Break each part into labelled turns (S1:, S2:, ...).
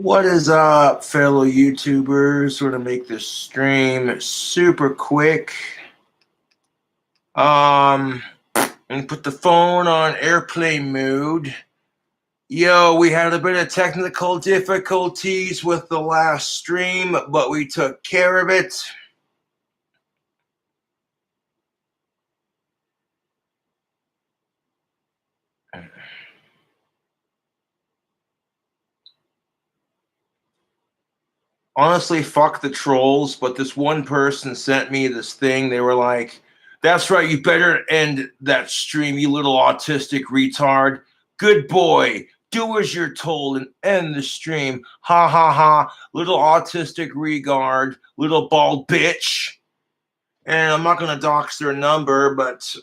S1: What is up, fellow YouTubers? We're gonna make this stream super quick. And put the phone on airplane mode. Yo, we had a bit of technical difficulties with the last stream, but we took care of it. Honestly, fuck the trolls, but this one person sent me this thing. They were like, that's right, you better end that stream, you little autistic retard. Good boy. Do as you're told and end the stream. Ha ha ha. Little autistic regard, little bald bitch. And I'm not going to dox their number, but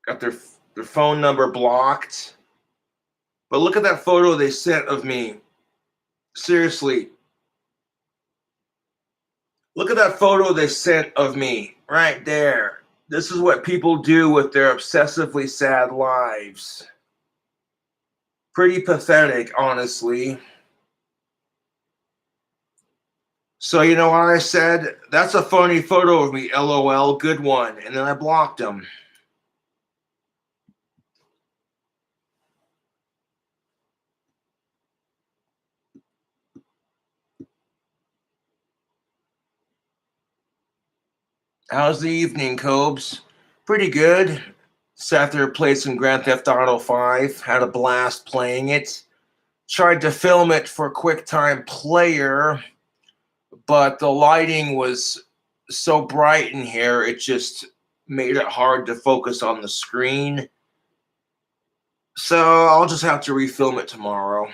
S1: got their phone number blocked. But look at that photo they sent of me. Seriously. Look at that photo they sent of me right there. This is what people do with their obsessively sad lives. Pretty pathetic, honestly. So, you know what I said? That's a funny photo of me, LOL, good one. And then I blocked them. How's the evening, Cobes? Pretty good. Sat there, played some Grand Theft Auto 5. Had a blast playing it. Tried to film it for QuickTime Player, but the lighting was so bright in here, it just made it hard to focus on the screen. So I'll just have to refilm it tomorrow.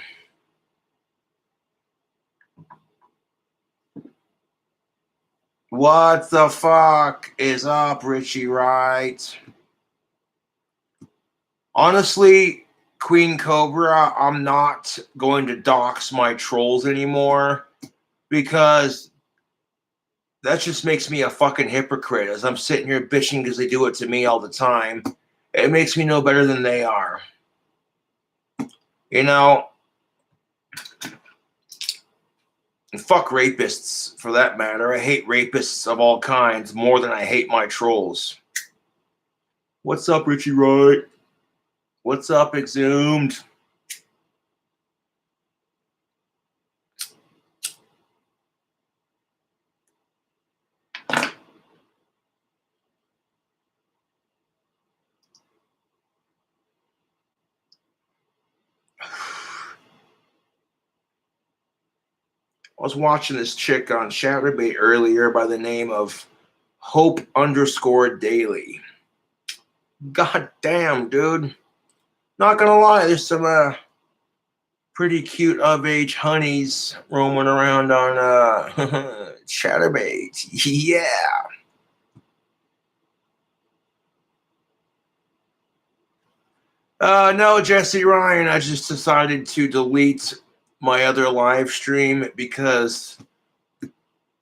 S1: What the fuck is up, Richie Wright? Honestly, Queen Cobra, I'm not going to dox my trolls anymore because that just makes me a fucking hypocrite as I'm sitting here bitching because they do it to me all the time. It makes me no better than they are. You know, and fuck rapists for that matter. I hate rapists of all kinds more than I hate my trolls. What's up, Richie Wright? What's up, Exhumed? I was watching this chick on Chatterbait earlier by the name of Hope_Daily. God damn, dude. Not gonna lie, there's some pretty cute of-age honeys roaming around on Chatterbait. Yeah. No, Jesse Ryan, I just decided to delete my other live stream because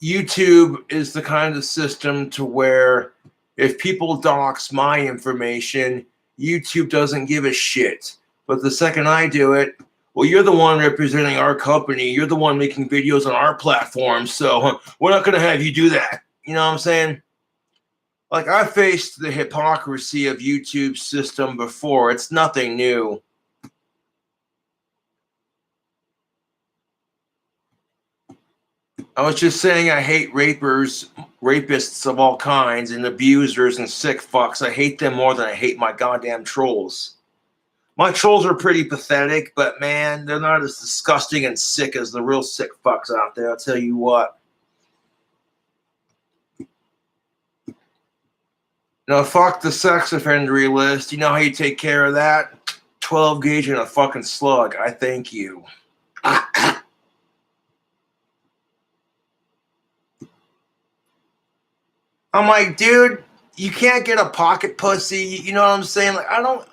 S1: YouTube is the kind of system to where if people dox my information, YouTube doesn't give a shit. But the second I do it, well, you're the one representing our company. You're the one making videos on our platform. So we're not going to have you do that. You know what I'm saying? Like, I faced the hypocrisy of YouTube's system before. It's nothing new. I was just saying I hate rapists of all kinds, and abusers and sick fucks. I hate them more than I hate my goddamn trolls. My trolls are pretty pathetic, but man, they're not as disgusting and sick as the real sick fucks out there, I'll tell you what. No, fuck the sex offender list. You know how you take care of that? 12 gauge and a fucking slug. I thank you. I'm like, dude, you can't get a pocket pussy. You know what I'm saying? Like,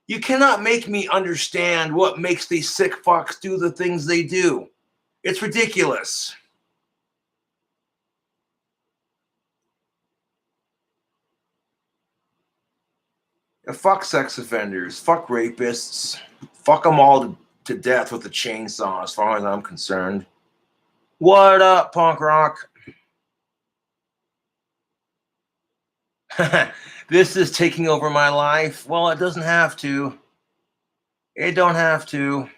S1: you cannot make me understand what makes these sick fucks do the things they do. It's ridiculous. Fuck sex offenders. Fuck rapists. Fuck them all to death with a chainsaw, as far as I'm concerned. What up, punk rock? This is taking over my life. Well, it doesn't have to. It don't have to.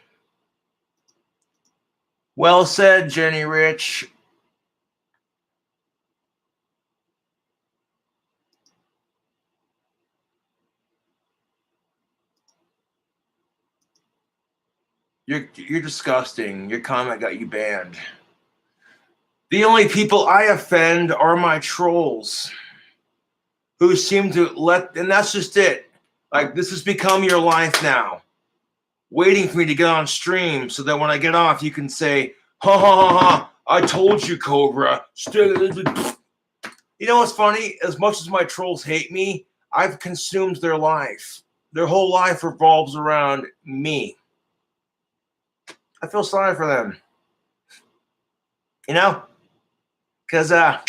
S1: Well said, Jenny Rich. You're disgusting. Your comment got you banned. The only people I offend are my trolls, who seem to and that's just it. Like, this has become your life now. Waiting for me to get on stream so that when I get off, you can say, ha ha ha ha, I told you, Cobra. You know what's funny? As much as my trolls hate me, I've consumed their life. Their whole life revolves around me. I feel sorry for them. You know? Because I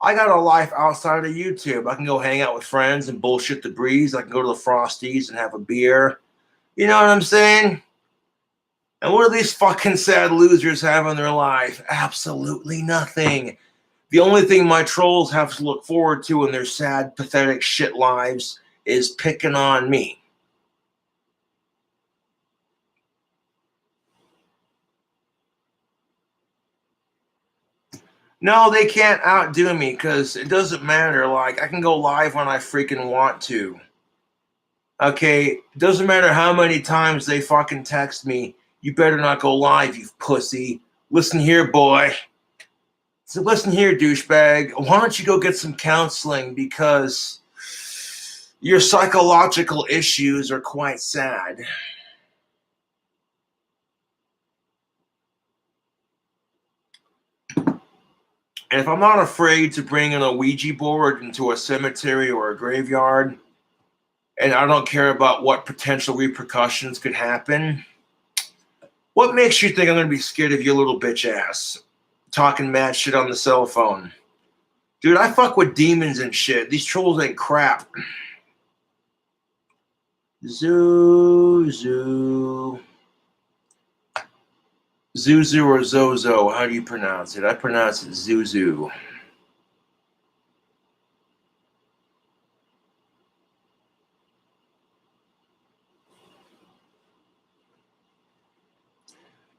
S1: got a life outside of YouTube. I can go hang out with friends and bullshit the breeze. I can go to the Frosties and have a beer. You know what I'm saying? And what do these fucking sad losers have in their life? Absolutely nothing. The only thing my trolls have to look forward to in their sad, pathetic shit lives is picking on me. No, they can't outdo me because it doesn't matter. Like, I can go live when I freaking want to. Okay, it doesn't matter how many times they fucking text me, you better not go live, you pussy. Listen here, boy. So listen here, douchebag. Why don't you go get some counseling because your psychological issues are quite sad. And if I'm not afraid to bring in a Ouija board into a cemetery or a graveyard, and I don't care about what potential repercussions could happen, what makes you think I'm going to be scared of your little bitch ass? Talking mad shit on the cell phone. Dude, I fuck with demons and shit. These trolls ain't crap. Zuzu. Zuzu or Zozo, how do you pronounce it? I pronounce it Zuzu.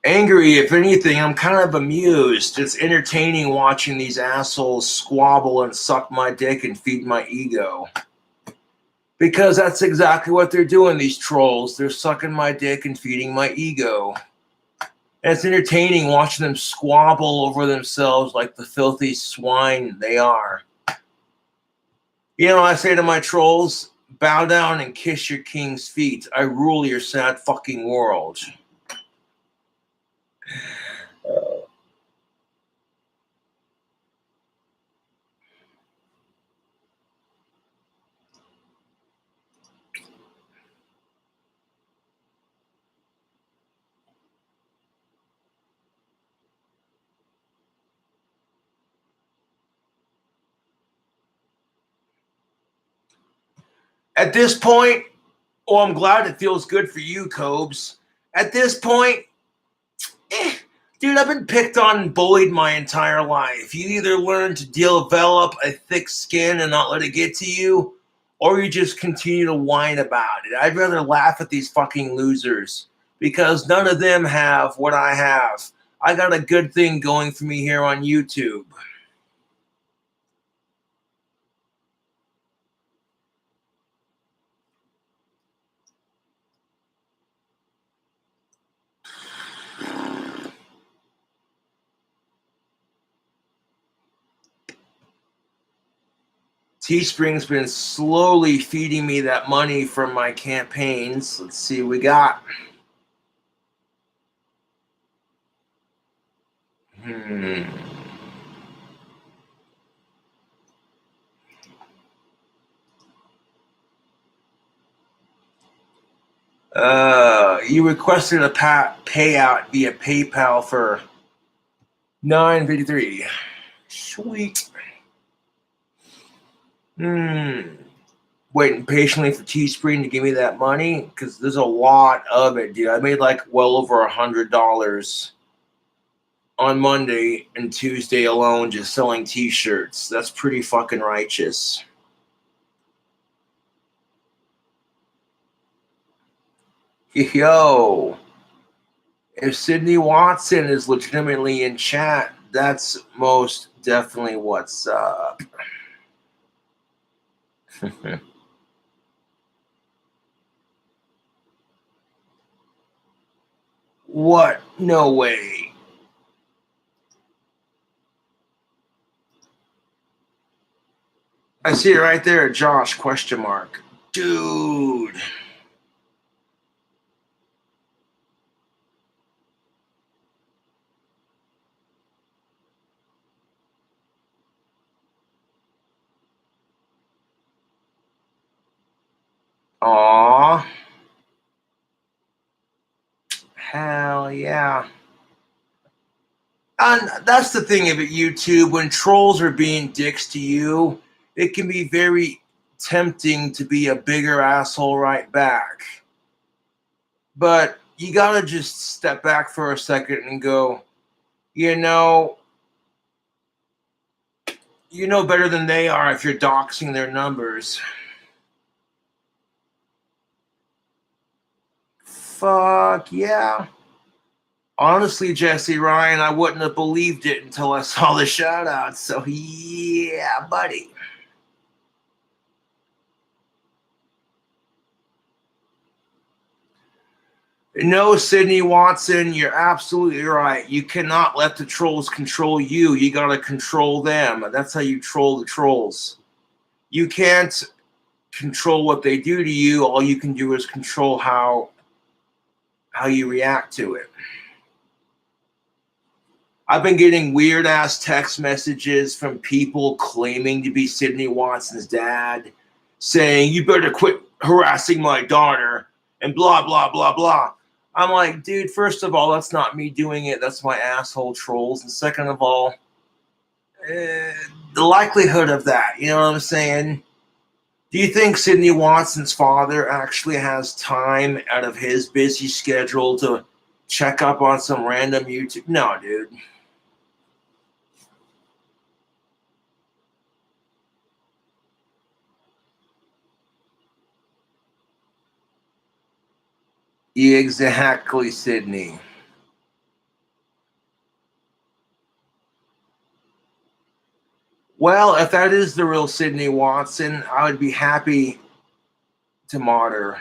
S1: Angry, if anything, I'm kind of amused. It's entertaining watching these assholes squabble and suck my dick and feed my ego. Because that's exactly what they're doing, these trolls. They're sucking my dick and feeding my ego. And it's entertaining watching them squabble over themselves like the filthy swine they are. You know, I say to my trolls, bow down and kiss your king's feet. I rule your sad fucking world. At this point, I'm glad it feels good for you, Cobes. At this point, dude, I've been picked on and bullied my entire life. You either learn to develop a thick skin and not let it get to you, or you just continue to whine about it. I'd rather laugh at these fucking losers because none of them have what I have. I got a good thing going for me here on YouTube. Teespring's been slowly feeding me that money from my campaigns. Let's see what we got. You requested a payout via PayPal for $9.53. Sweet. waiting patiently for Teespring to give me that money because there's a lot of it, dude. I made like well over $100 on Monday and Tuesday alone just selling t-shirts. That's pretty fucking righteous. Yo, if Sydney Watson is legitimately in chat, that's most definitely what's up. What? No way. I see it right there, Josh, question mark. Dude. Aw. Hell yeah. And that's the thing about YouTube. When trolls are being dicks to you, it can be very tempting to be a bigger asshole right back. But you gotta just step back for a second and go, you know better than they are if you're doxing their numbers. Fuck yeah. Honestly, Jesse Ryan, I wouldn't have believed it until I saw the shout out. So yeah, buddy. No, Sydney Watson, you're absolutely right. You cannot let the trolls control you. You got to control them. That's how you troll the trolls. You can't control what they do to you. All you can do is control how you react to it. I've been getting weird ass text messages from people claiming to be Sydney Watson's dad, saying, you better quit harassing my daughter, and blah, blah, blah, blah. I'm like, dude, first of all, that's not me doing it. That's my asshole trolls. And second of all, the likelihood of that, you know what I'm saying? Do you think Sydney Watson's father actually has time out of his busy schedule to check up on some random YouTube? No, dude. Exactly, Sydney. Well, if that is the real Sydney Watson, I would be happy to mod her.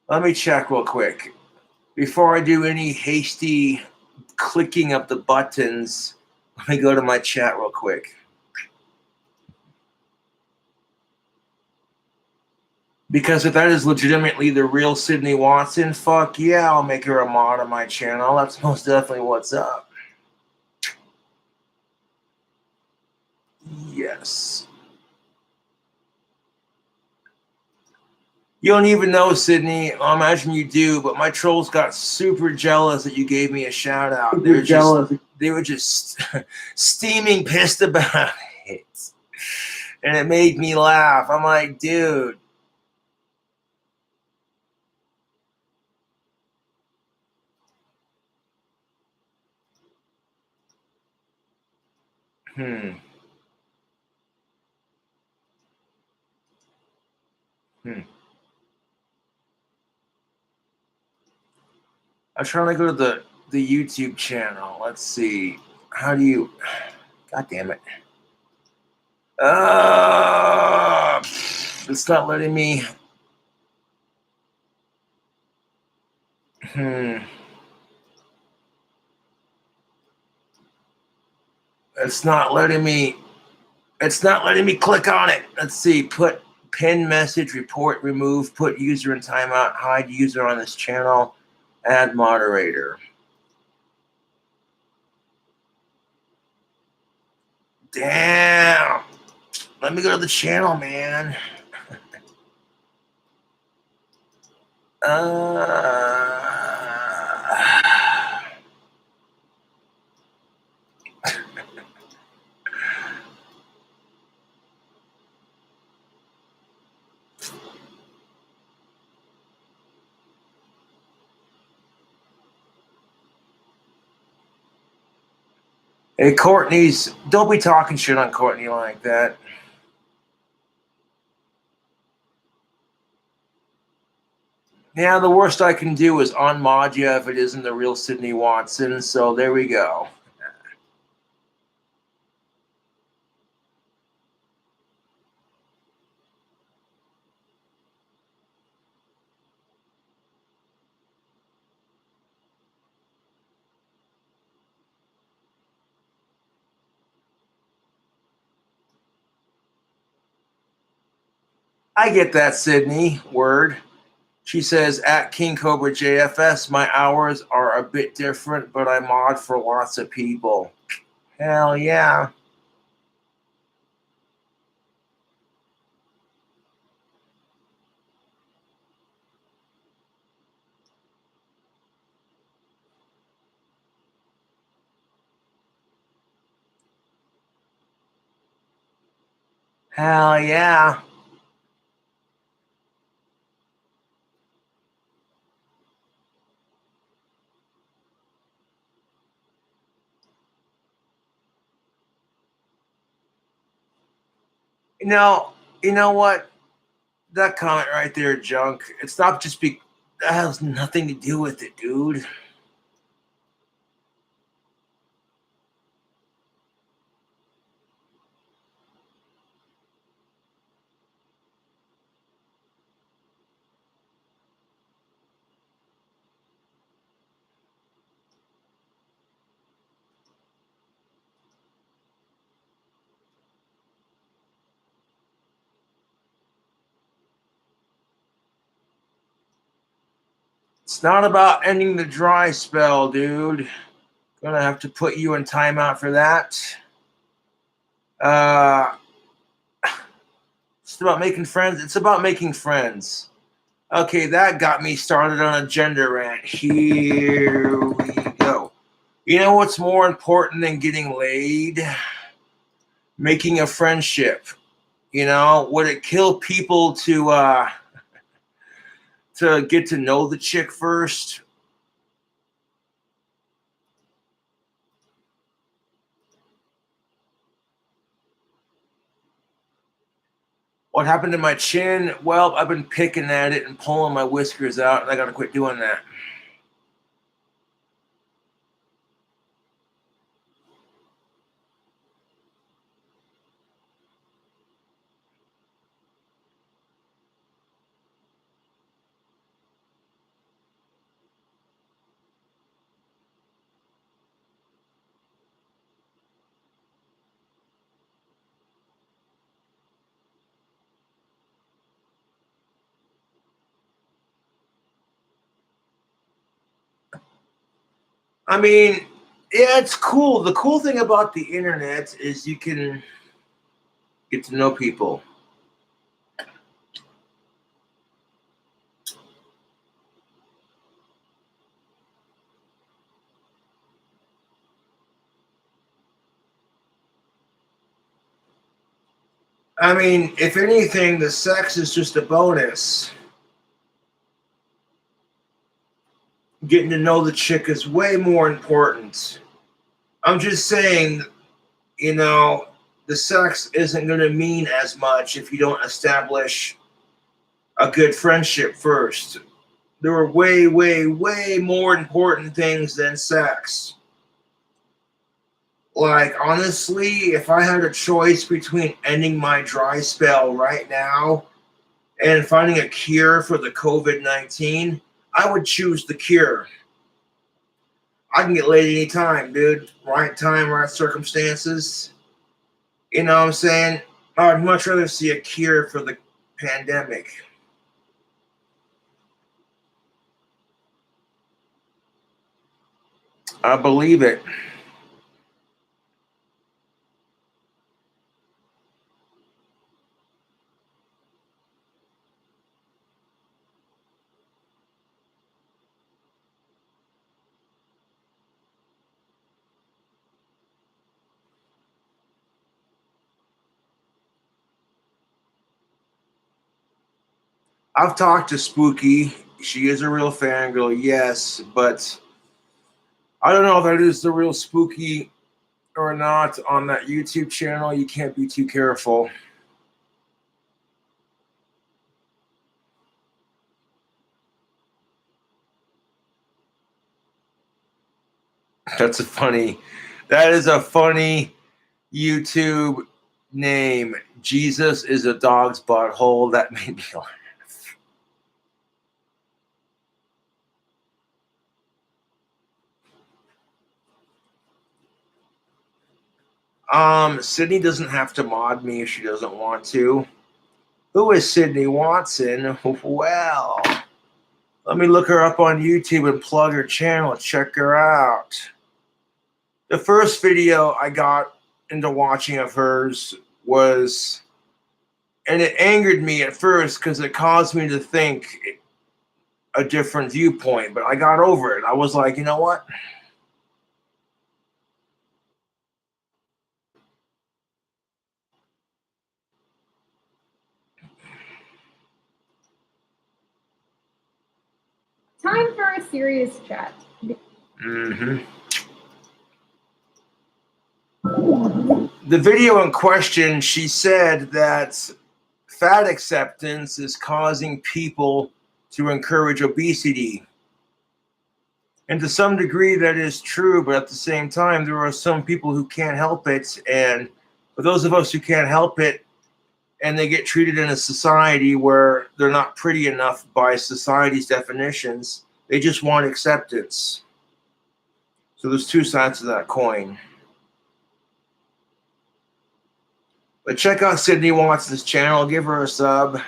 S1: Let me check real quick. Before I do any hasty clicking of the buttons, let me go to my chat real quick. Because if that is legitimately the real Sydney Watson, fuck yeah, I'll make her a mod on my channel. That's most definitely what's up. Yes. You don't even know, Sydney. I imagine you do, but my trolls got super jealous that you gave me a shout out. They were just steaming pissed about it. And it made me laugh. I'm like, dude. Hmm. I'm trying to go to the YouTube channel. Let's see. How do you? God damn it. It's not letting me. It's not letting me. It's not letting me click on it. Let's see. Put pin message, report, remove, put user in timeout, hide user on this channel, add moderator. Damn. Let me go to the channel, man. Hey, don't be talking shit on Courtney like that. Yeah, the worst I can do is unmod you if it isn't the real Sydney Watson. So there we go. I get that, Sydney. Word. She says at King Cobra JFS, my hours are a bit different, but I mod for lots of people. Hell yeah. Hell yeah. You know, you know what? That comment right there, junk. It's not just that has nothing to do with it, dude. It's not about ending the dry spell, dude. Gonna have to put you in timeout for that. Uh, it's about making friends. It's about making friends. Okay, that got me started on a gender rant. Here we go. You know what's more important than getting laid? Making a friendship. You know, would it kill people to get to know the chick first? What happened to my chin? Well, I've been picking at it and pulling my whiskers out, and I gotta quit doing that. I mean, yeah, it's cool. The cool thing about the internet is you can get to know people. I mean, if anything, the sex is just a bonus. Getting to know the chick is way more important. I'm just saying, you know, the sex isn't going to mean as much if you don't establish a good friendship first. There are way, way, way more important things than sex. Like, honestly, if I had a choice between ending my dry spell right now and finding a cure for the COVID-19, I would choose the cure. I can get laid anytime, dude. Right time, right circumstances. You know what I'm saying? I'd much rather see a cure for the pandemic. I believe it. I've talked to Spooky. She is a real fangirl, yes, but I don't know if that is the real Spooky or not on that YouTube channel, you can't be too careful. That is a funny YouTube name. Jesus is a dog's butthole. That made me laugh. Sydney doesn't have to mod me if she doesn't want to. Who is Sydney Watson? Well, let me look her up on YouTube and plug her channel. Check her out. The first video I got into watching of hers was, and it angered me at first because it caused me to think a different viewpoint, but I got over it. I was like, you know what?
S2: Time for a serious chat.
S1: Mm-hmm. The video in question, she said that fat acceptance is causing people to encourage obesity. And to some degree, that is true, but at the same time, there are some people who can't help it. And for those of us who can't help it, and they get treated in a society where they're not pretty enough by society's definitions, they just want acceptance. So there's two sides of that coin. But check out Sydney Watson's channel. Give her a sub.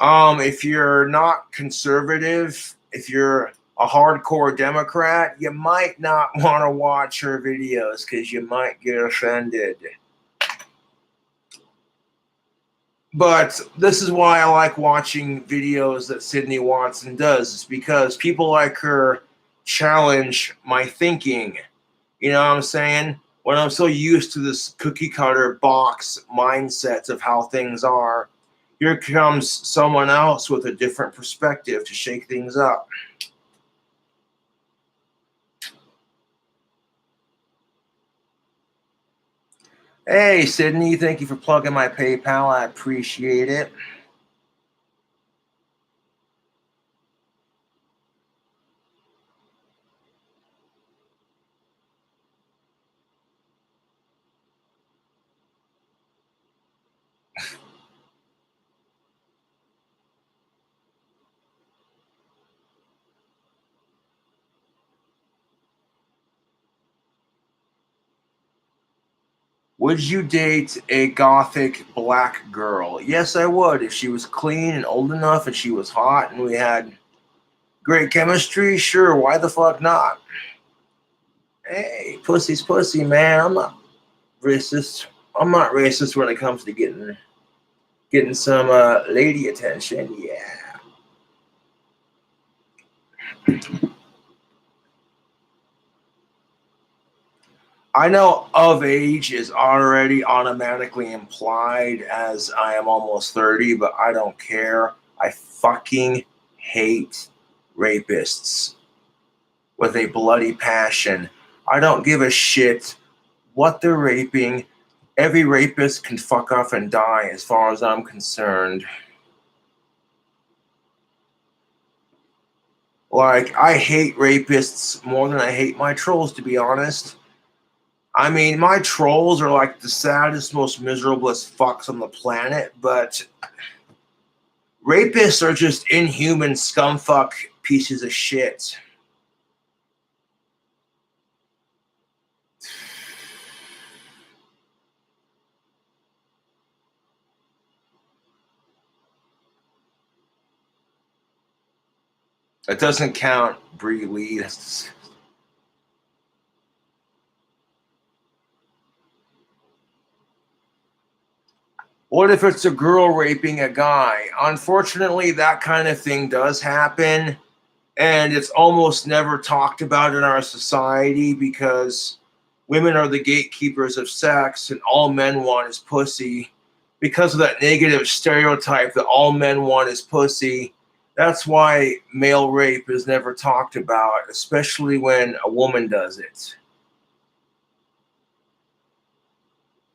S1: If you're not conservative, if you're a hardcore Democrat, you might not want to watch her videos because you might get offended. But this is why I like watching videos that Sydney Watson does. It's because people like her challenge my thinking. You know what I'm saying? When I'm so used to this cookie cutter box mindset of how things are, here comes someone else with a different perspective to shake things up. Hey, Sydney, thank you for plugging my PayPal. I appreciate it. Would you date a gothic black girl? Yes, I would. If she was clean and old enough and she was hot and we had great chemistry, sure, why the fuck not? Hey, pussy's pussy, man. I'm not racist. I'm not racist when it comes to getting some lady attention. Yeah. I know of age is already automatically implied as I am almost 30, but I don't care. I fucking hate rapists with a bloody passion. I don't give a shit what they're raping. Every rapist can fuck off and die as far as I'm concerned. Like, I hate rapists more than I hate my trolls, to be honest. I mean, my trolls are like the saddest, most miserablest fucks on the planet, but rapists are just inhuman scumfuck pieces of shit. That doesn't count, Bree Lee. What if it's a girl raping a guy? Unfortunately, that kind of thing does happen, and it's almost never talked about in our society because women are the gatekeepers of sex and all men want is pussy. Because of that negative stereotype that all men want is pussy, that's why male rape is never talked about, especially when a woman does it.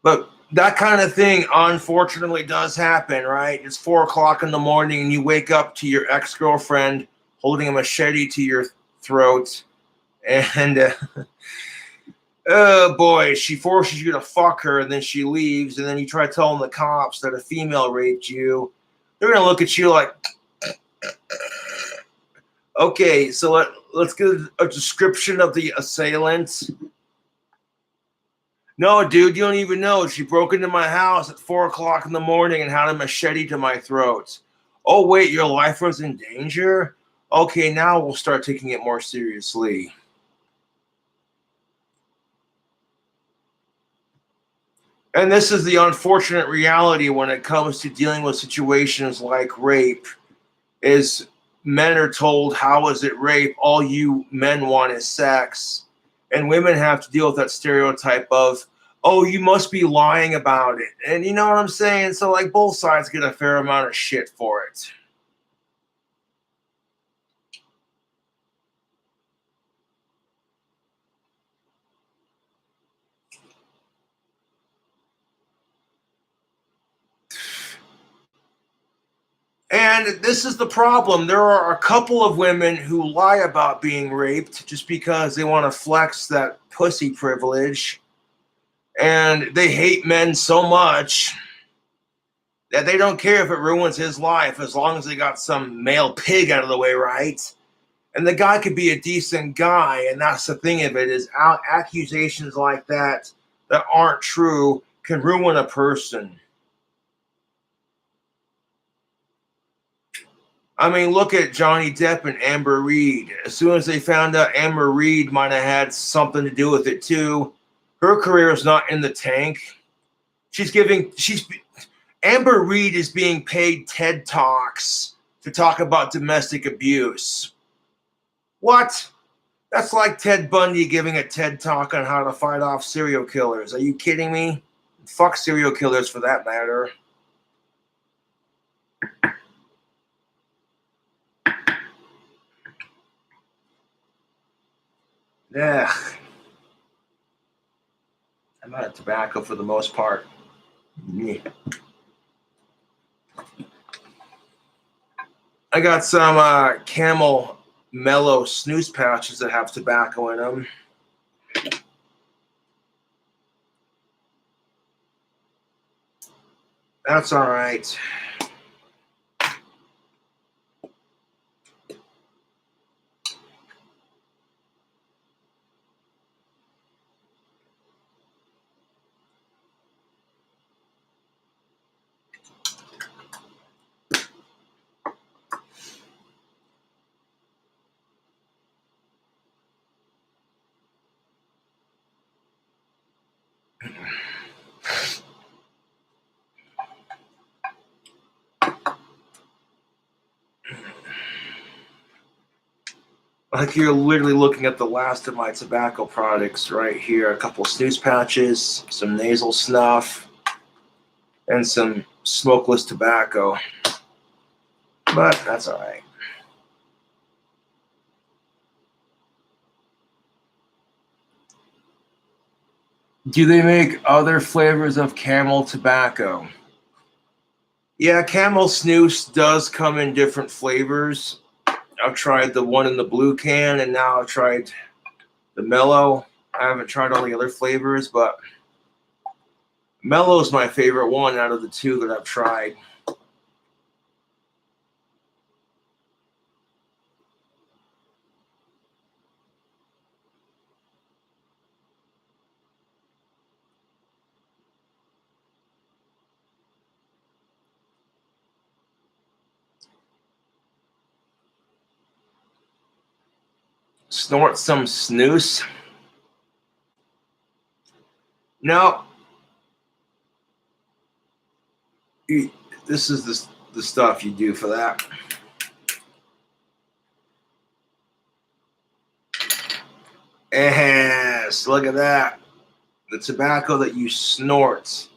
S1: But that kind of thing unfortunately does happen, right? It's 4 o'clock in the morning and you wake up to your ex-girlfriend holding a machete to your throat. And oh boy, she forces you to fuck her and then she leaves. And then you try telling the cops that a female raped you. They're going to look at you like, okay, so let's get a description of the assailant. No, dude, you don't even know. She broke into my house at 4 o'clock in the morning and had a machete to my throat. Oh, wait, your life was in danger? Okay, now we'll start taking it more seriously. And this is the unfortunate reality when it comes to dealing with situations like rape, is men are told, how is it rape? All you men want is sex. And women have to deal with that stereotype of, oh, you must be lying about it. And you know what I'm saying? So, like, both sides get a fair amount of shit for it. And this is the problem. There are a couple of women who lie about being raped just because they want to flex that pussy privilege. And they hate men so much that they don't care if it ruins his life as long as they got some male pig out of the way, right? And the guy could be a decent guy, and that's the thing of it, is accusations like that that aren't true can ruin a person. I mean, look at Johnny Depp and Amber Reed. As soon as they found out Amber Reed might have had something to do with it too, her career is not in the tank. She's Amber Reed is being paid TED Talks to talk about domestic abuse. What? That's like Ted Bundy giving a TED Talk on how to fight off serial killers. Are you kidding me? Fuck serial killers for that matter. Yeah. I'm out of tobacco for the most part. Yeah. I got some Camel Mellow snooze pouches that have tobacco in them. That's all right. Like you're literally looking at the last of my tobacco products right here. A couple snooze pouches, some nasal snuff, and some smokeless tobacco. But that's all right. Do they make other flavors of Camel tobacco? Yeah, Camel Snooze does come in different flavors. I've tried the one in the blue can, and now I've tried the Mellow. I haven't tried all the other flavors, but Mellow is my favorite one out of the two that I've tried. Snort some snooze. No, this is the stuff you do for that. Yes, look at that. The tobacco that you snort.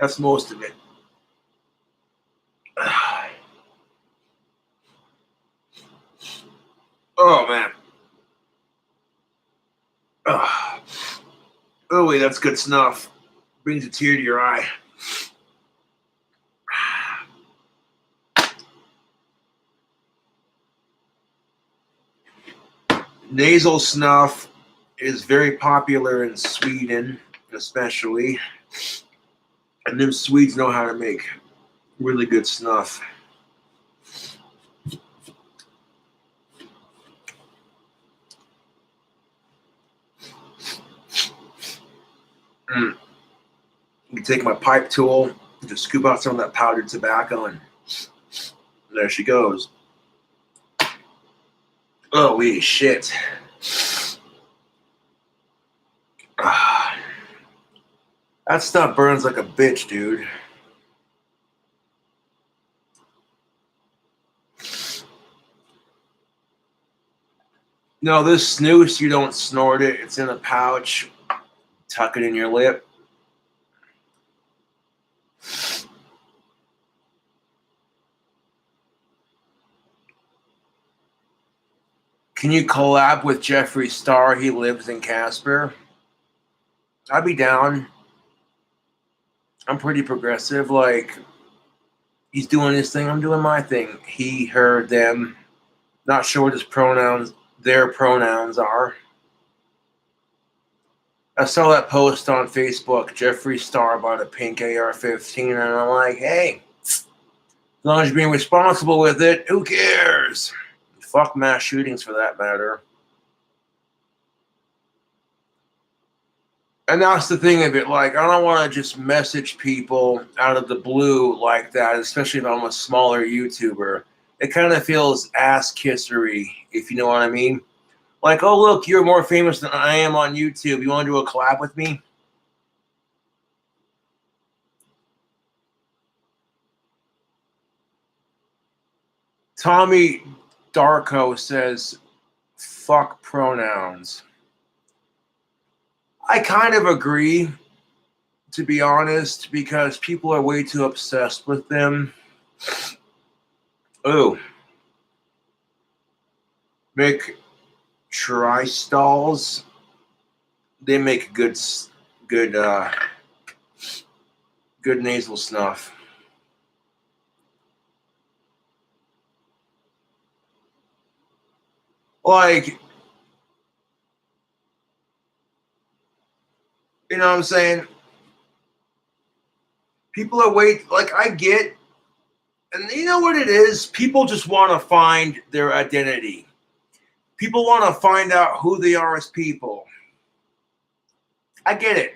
S1: That's most of it. Oh, man. Oh, wait, that's good snuff. Brings a tear to your eye. Nasal snuff is very popular in Sweden, especially. And them Swedes know how to make really good snuff. You take my pipe tool, just scoop out some of that powdered tobacco, and there she goes. Oh, wee shit. That stuff burns like a bitch, dude. No, this snooze, you don't snort it. It's in a pouch. Tuck it in your lip. Can you collab with Jeffree Star? He lives in Casper. I'd be down. I'm pretty progressive. Like, he's doing his thing. I'm doing my thing. He, her, them. Not sure what his pronouns, their pronouns are. I saw that post on Facebook. Jeffree Star bought a pink AR-15, and I'm like, hey, as long as you're being responsible with it, who cares? Fuck mass shootings for that matter. And that's the thing of it. Like, I don't want to just message people out of the blue like that, especially if I'm a smaller YouTuber. It kind of feels ass kissery, if you know what I mean. Like, oh, look, you're more famous than I am on YouTube. You want to do a collab with me? Tommy Darko says, fuck pronouns. I kind of agree, to be honest, because people are way too obsessed with them. Oh. Mick Tristalls. They make good nasal snuff. Like, you know what I'm saying? People are like, I get, and you know what it is? People just want to find their identity. People want to find out who they are as people. I get it.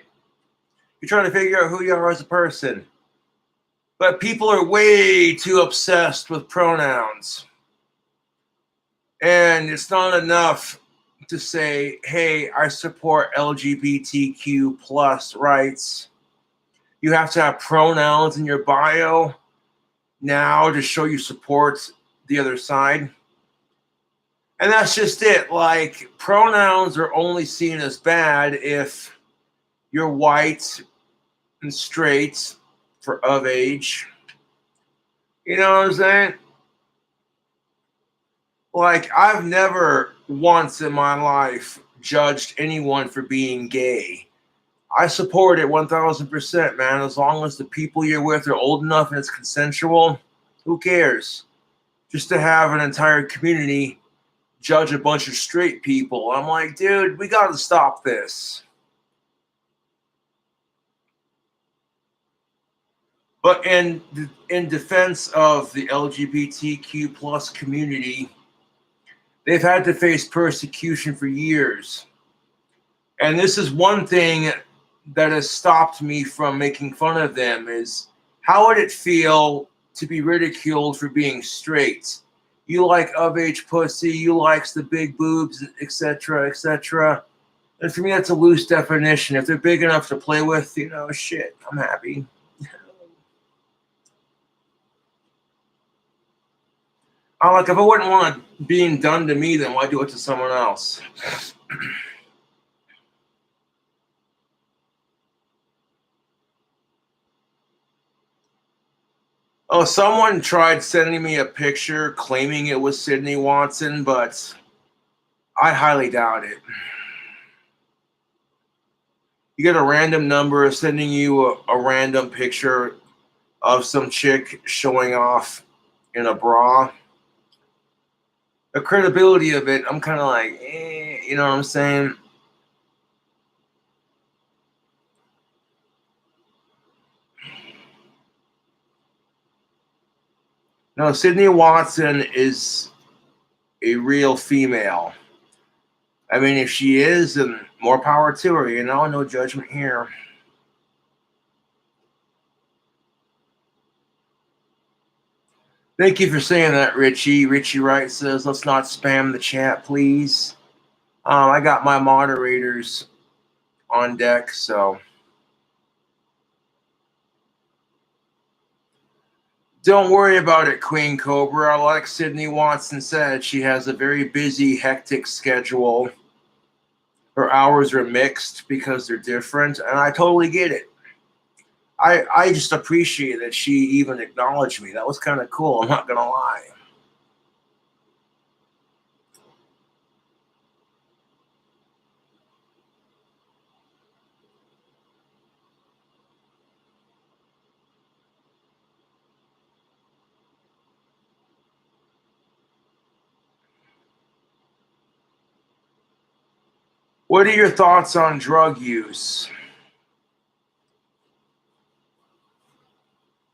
S1: You're trying to figure out who you are as a person. But people are way too obsessed with pronouns. And it's not enough to say, hey, I support LGBTQ plus rights. You have to have pronouns in your bio now to show you support the other side. And that's just it. Like, pronouns are only seen as bad if you're white and straight for of age. You know what I'm saying? Like, I've never once in my life judged anyone for being gay. I support it 1000%, man. As long as the people you're with are old enough and it's consensual, who cares? Just to have an entire community judge a bunch of straight people. I'm like, dude, we got to stop this. But in defense of the LGBTQ plus community, they've had to face persecution for years. And this is one thing that has stopped me from making fun of them is, how would it feel to be ridiculed for being straight? You like of age pussy, you likes the big boobs, etc., etc. And for me, that's a loose definition. If they're big enough to play with, you know, shit, I'm happy. I like, if I wouldn't want it being done to me, then why do it to someone else? Oh, someone tried sending me a picture claiming it was Sydney Watson, but I highly doubt it. You get a random number sending you a random picture of some chick showing off in a bra. The credibility of it, I'm kind of like, you know what I'm saying? No, Sydney Watson is a real female. I mean, if she is, then more power to her, you know, no judgment here. Thank you for saying that, Richie. Richie Wright says, let's not spam the chat, please. I got my moderators on deck, so don't worry about it, Queen Cobra. Like Sydney Watson said, she has a very busy, hectic schedule. Her hours are mixed because they're different, and I totally get it. I just appreciate that she even acknowledged me. That was kind of cool, I'm not going to lie. What are your thoughts on drug use?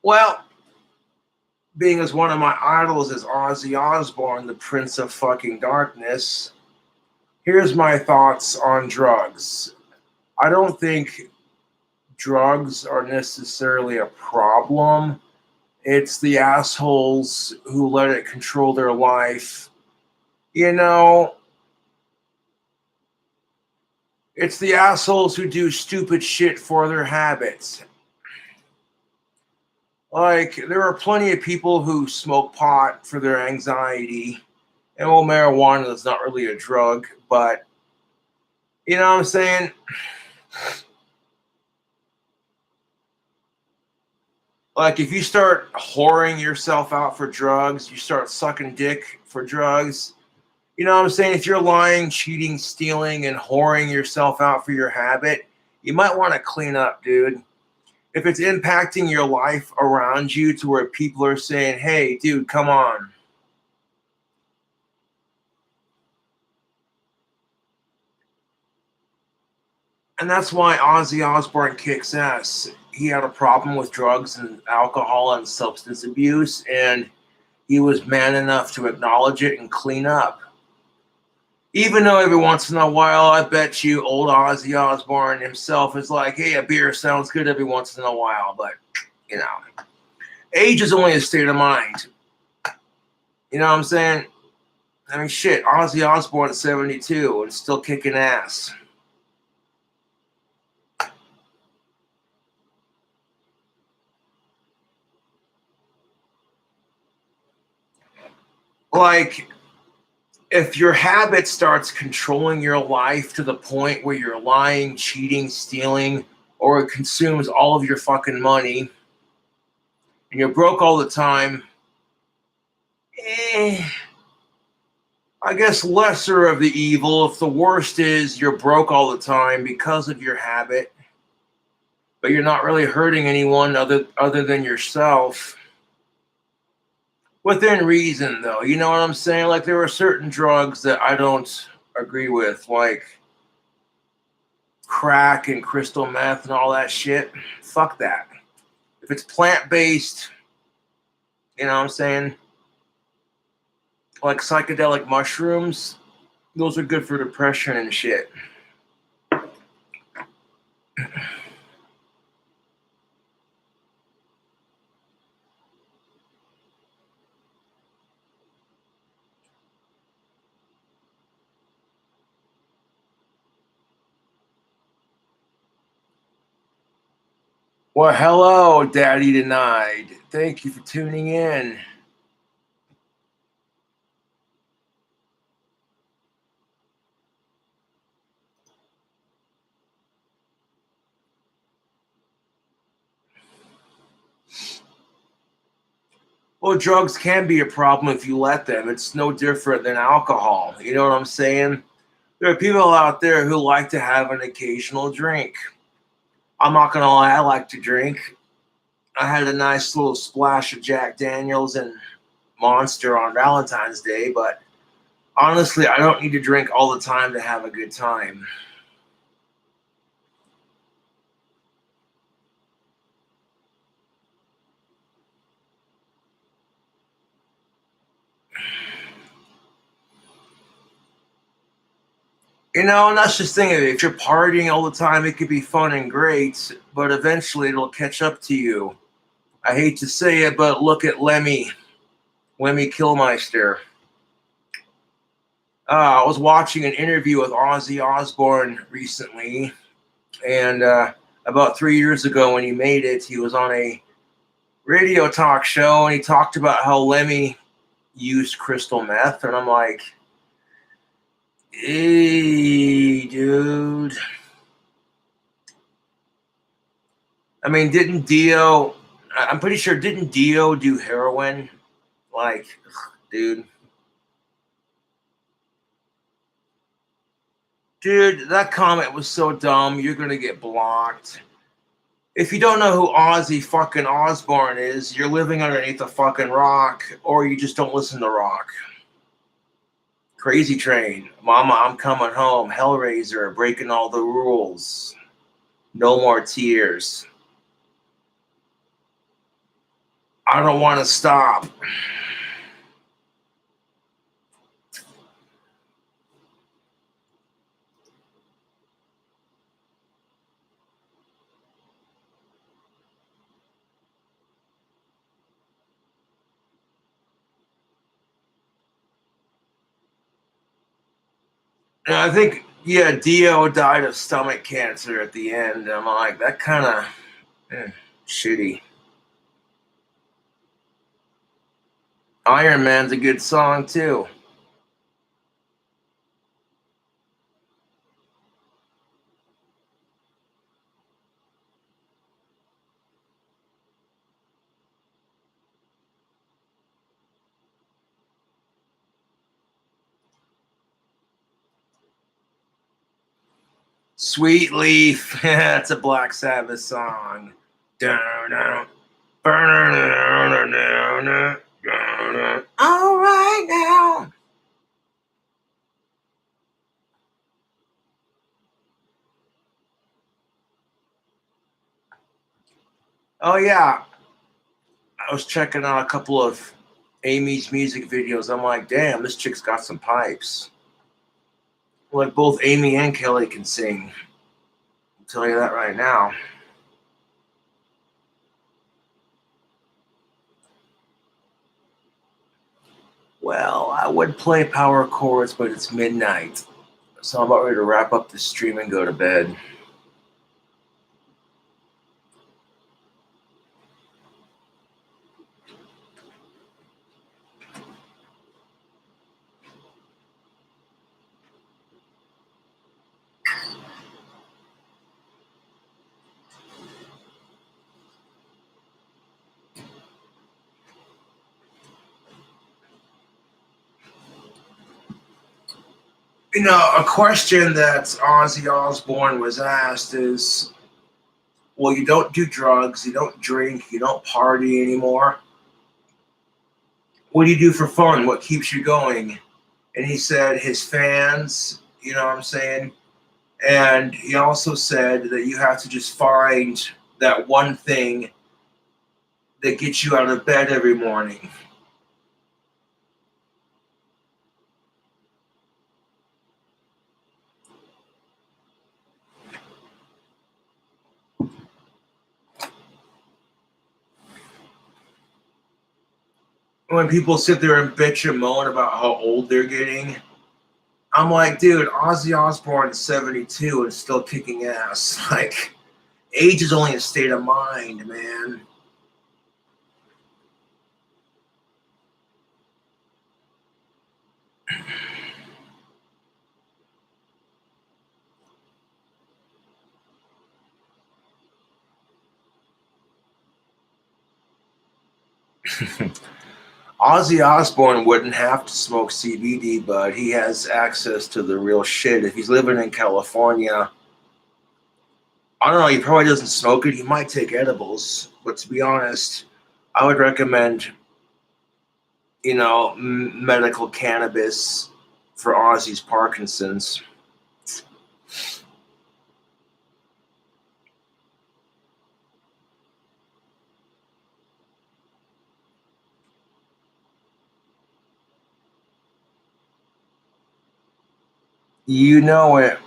S1: Well, being as one of my idols is Ozzy Osbourne, the Prince of fucking Darkness, here's my thoughts on drugs. I don't think drugs are necessarily a problem. It's the assholes who let it control their life. You know, it's the assholes who do stupid shit for their habits. Like, there are plenty of people who smoke pot for their anxiety. And well, marijuana is not really a drug, but you know what I'm saying? Like, if you start whoring yourself out for drugs, you start sucking dick for drugs. You know what I'm saying? If you're lying, cheating, stealing, and whoring yourself out for your habit, you might want to clean up, dude. If it's impacting your life around you to where people are saying, hey, dude, come on. And that's why Ozzy Osbourne kicks ass. He had a problem with drugs and alcohol and substance abuse, and he was man enough to acknowledge it and clean up. Even though every once in a while, I bet you old Ozzy Osbourne himself is like, hey, a beer sounds good every once in a while, but, you know, age is only a state of mind. You know what I'm saying? I mean, shit, Ozzy Osbourne at 72 and still kicking ass. Like, if your habit starts controlling your life to the point where you're lying, cheating, stealing, or it consumes all of your fucking money, and you're broke all the time, I guess lesser of the evil. If the worst is you're broke all the time because of your habit, but you're not really hurting anyone other than yourself. Within reason, though, you know what I'm saying? Like, there are certain drugs that I don't agree with, like crack and crystal meth and all that shit. Fuck that. If it's plant-based, you know what I'm saying? Like psychedelic mushrooms, those are good for depression and shit. Well, hello, Daddy Denied. Thank you for tuning in. Well, drugs can be a problem if you let them. It's no different than alcohol. You know what I'm saying? There are people out there who like to have an occasional drink. I'm not gonna lie, I like to drink. I had a nice little splash of Jack Daniels and Monster on Valentine's Day, but honestly, I don't need to drink all the time to have a good time. You know, and that's just thinking, if you're partying all the time, it could be fun and great, but eventually it'll catch up to you. I hate to say it, but look at Lemmy Kilmister. I was watching an interview with Ozzy Osbourne recently, and about 3 years ago when he made it, he was on a radio talk show and he talked about how Lemmy used crystal meth, and I'm like, hey, dude. I mean, didn't Dio? I'm pretty sure didn't Dio do heroin? Like, dude, that comment was so dumb. You're gonna get blocked. If you don't know who Ozzy fucking Osbourne is, you're living underneath a fucking rock, or you just don't listen to rock. Crazy Train, Mama, I'm Coming Home, Hellraiser, Breaking All the Rules, No More Tears. I Don't Want to Stop. And I think, yeah, Dio died of stomach cancer at the end. I'm like, that kind of shitty. Iron Man's a good song, too. Sweet Leaf, that's a Black Sabbath song. All right now. Oh yeah, I was checking out a couple of Amy's music videos. I'm like, damn, this chick's got some pipes. Like both Amy and Kelly can sing. I'll tell you that right now. Well, I would play power chords, but it's midnight. So I'm about ready to wrap up the stream and go to bed. You know, a question that Ozzy Osbourne was asked is, well, you don't do drugs, you don't drink, you don't party anymore. What do you do for fun? What keeps you going? And he said his fans, you know what I'm saying? And he also said that you have to just find that one thing that gets you out of bed every morning. When people sit there and bitch and moan about how old they're getting, I'm like, dude, Ozzy Osbourne is 72 and still kicking ass. Like, age is only a state of mind, man. Ozzy Osbourne wouldn't have to smoke CBD, but he has access to the real shit. If he's living in California, I don't know, he probably doesn't smoke it. He might take edibles, but to be honest, I would recommend, medical cannabis for Ozzy's Parkinson's. You know it.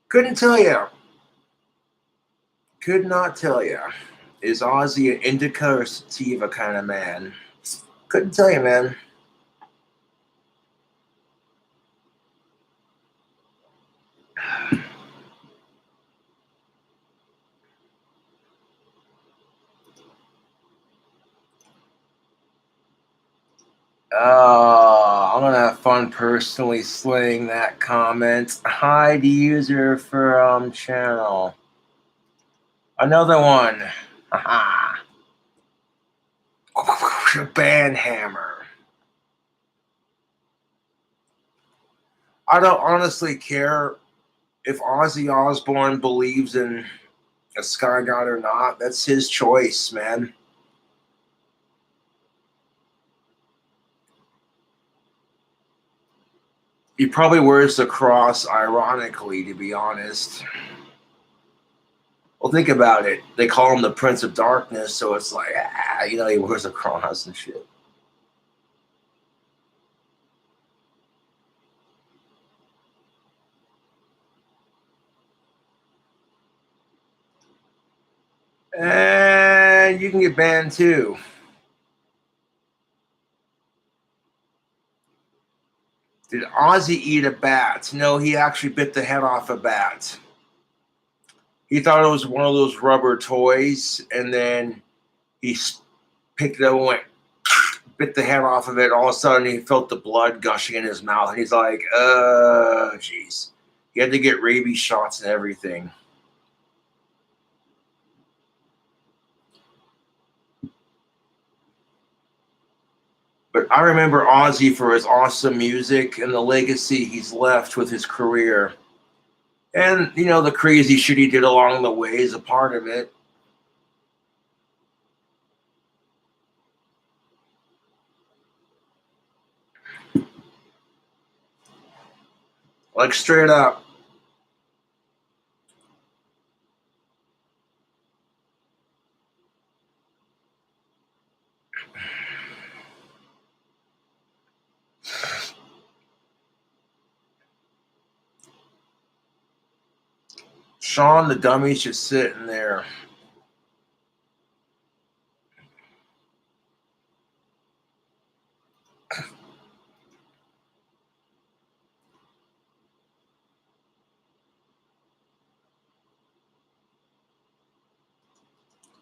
S1: Couldn't tell you. Could not tell you. Is Ozzy an indica or sativa kind of man? Couldn't tell you, man. I'm gonna have fun personally slaying that comment. Hide user for channel. Another one. Haha. Band hammer. I don't honestly care if Ozzy Osbourne believes in a sky god or not. That's his choice, man. He probably wears the cross ironically, to be honest. Well, think about it. They call him the Prince of Darkness, so it's like, he wears a cross and shit. And you can get banned too. Did Ozzy eat a bat? No, he actually bit the head off a bat. He thought it was one of those rubber toys, and then he picked it up and went, bit the head off of it. All of a sudden, he felt the blood gushing in his mouth, and he's like, jeez. He had to get rabies shots and everything. But I remember Ozzy for his awesome music and the legacy he's left with his career. And, the crazy shit he did along the way is a part of it. Like, straight up. Sean the dummy's just sitting there.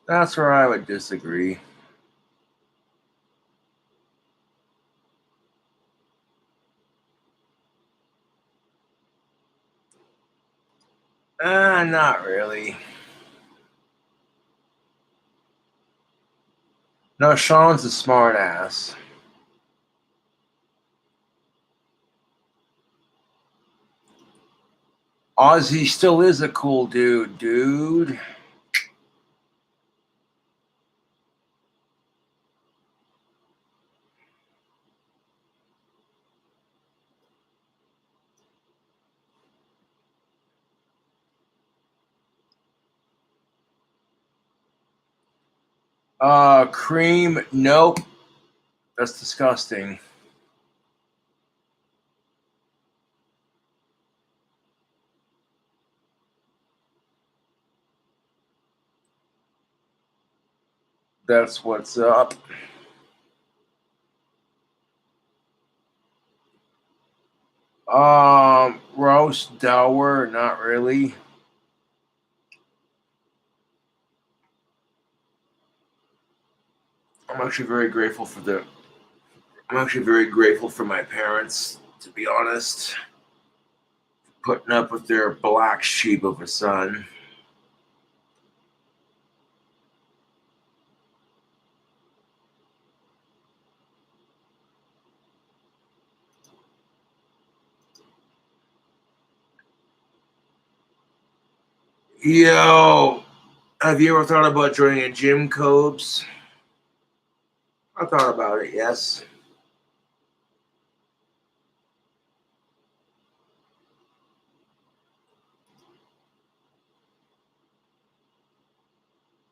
S1: That's where I would disagree. Not really. No, Sean's a smart ass. Ozzy still is a cool dude. Cream, nope. That's disgusting. That's what's up. Roast dower, not really. I'm actually very grateful for my parents, to be honest. Putting up with their black sheep of a son. Yo, have you ever thought about joining a gym, Cobes? I thought about it, yes.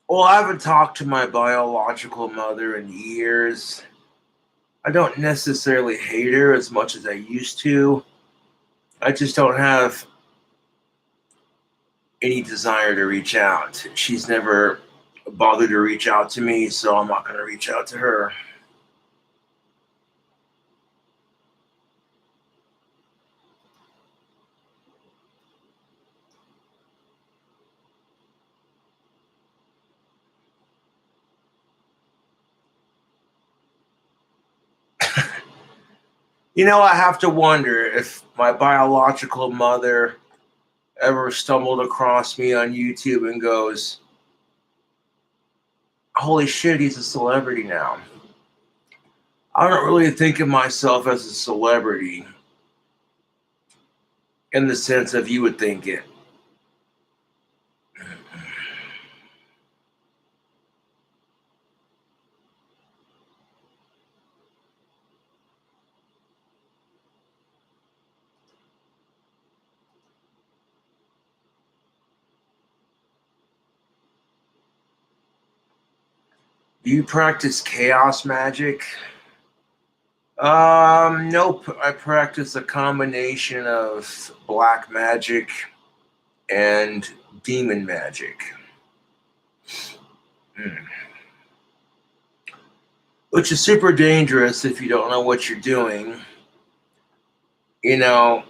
S1: Well, I haven't talked to my biological mother in years. I don't necessarily hate her as much as I used to. I just don't have any desire to reach out. She's never bothered to reach out to me, so I'm not going to reach out to her. I have to wonder if my biological mother ever stumbled across me on YouTube and goes, holy shit, he's a celebrity now. I don't really think of myself as a celebrity in the sense of you would think it. Do you practice chaos magic? Nope. I practice a combination of black magic and demon magic. Hmm. Which is super dangerous if you don't know what you're doing. You know,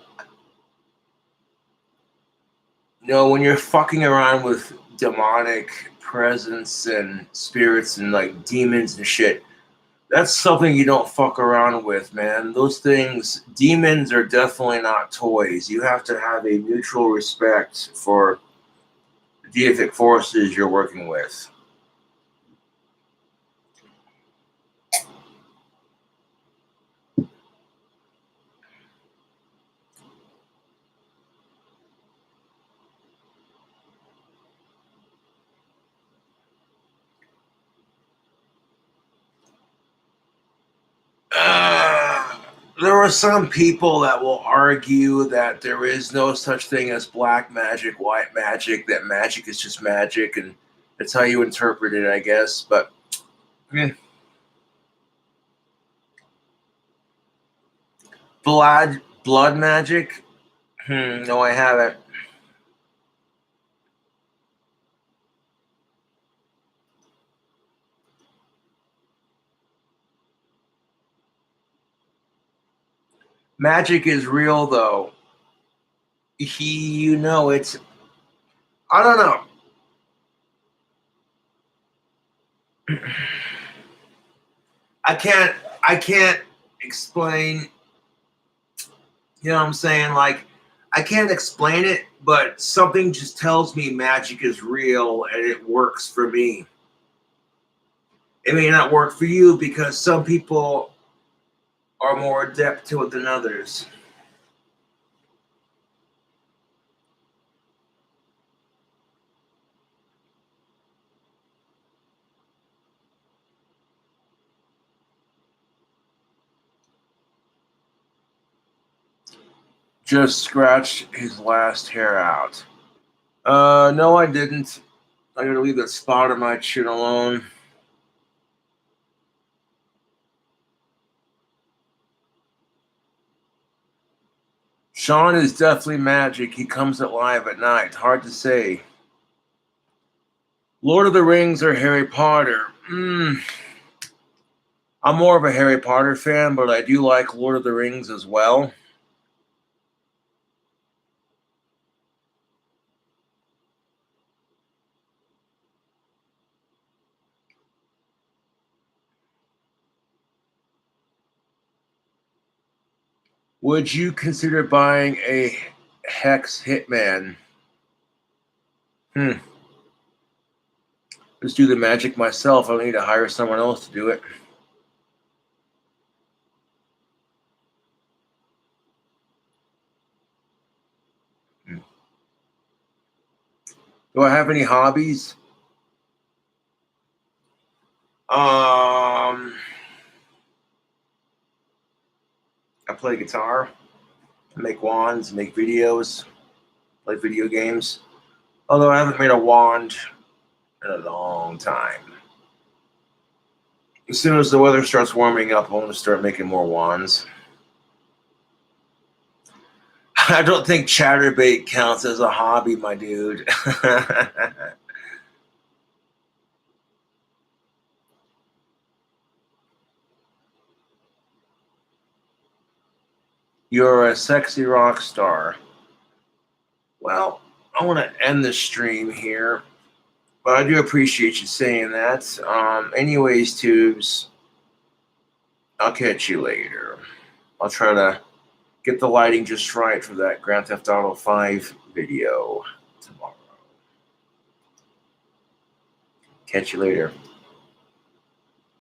S1: when you're fucking around with demonic presence and spirits and like demons and shit, that's something you don't fuck around with, man. Those things, demons are definitely not toys. You have to have a mutual respect for the deific forces you're working with. Uh, there are some people that will argue that there is no such thing as black magic, white magic, that magic is just magic, and that's how you interpret it, I guess. But eh. Blood magic? No, I haven't. Magic is real, though. It's. I don't know. I can't. I can't explain. You know what I'm saying? Like, I can't explain it, but something just tells me magic is real and it works for me. It may not work for you because some people are more adept to it than others. Just scratched his last hair out. No, I didn't. I gotta leave that spot on my chin alone. Sean is definitely magic. He comes at live at night. Hard to say. Lord of the Rings or Harry Potter? I'm more of a Harry Potter fan, but I do like Lord of the Rings as well. Would you consider buying a Hex Hitman? Hmm. Just do the magic myself. I don't need to hire someone else to do it. Do I have any hobbies? I play guitar, make wands, make videos, play video games. Although I haven't made a wand in a long time. As soon as the weather starts warming up, I'm going to start making more wands. I don't think chatterbait counts as a hobby, my dude. You're a sexy rock star. Well, I want to end the stream here, but I do appreciate you saying that. Anyways, tubes, I'll catch you later. I'll try to get the lighting just right for that Grand Theft Auto 5 video tomorrow. Catch you later.